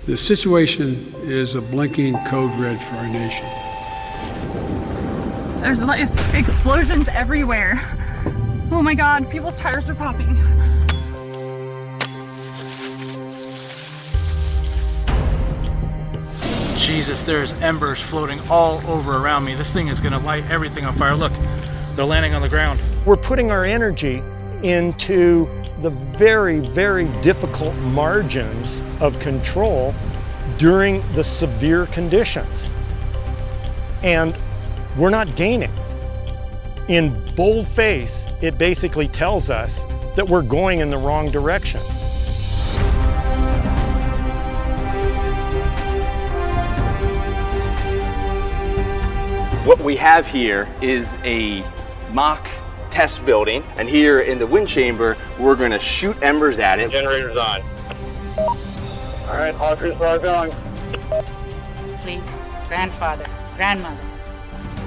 The situation is a blinking code red for our nation. There's explosions everywhere. Oh my God, people's tires are popping. Jesus, there's embers floating all over around me. This thing is gonna light everything on fire. Look, they're landing on the ground. We're putting our energy into the very, very difficult margins of control during the severe conditions. And we're not gaining. In boldface, it basically tells us that we're going in the wrong direction. What we have here is a mock test building, and here in the wind chamber, we're going to shoot embers at it. Generators on. All right, all crews are going. Please, grandfather, grandmother.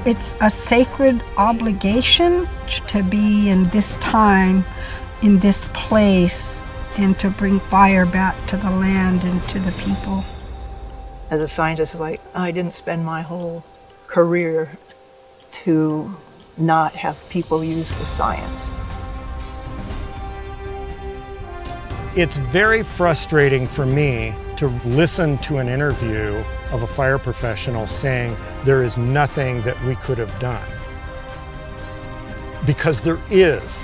It's a sacred obligation to be in this time, in this place, and to bring fire back to the land and to the people. As a scientist, I didn't spend my whole career to not have people use the science. It's very frustrating for me to listen to an interview of a fire professional saying there is nothing that we could have done. Because there is.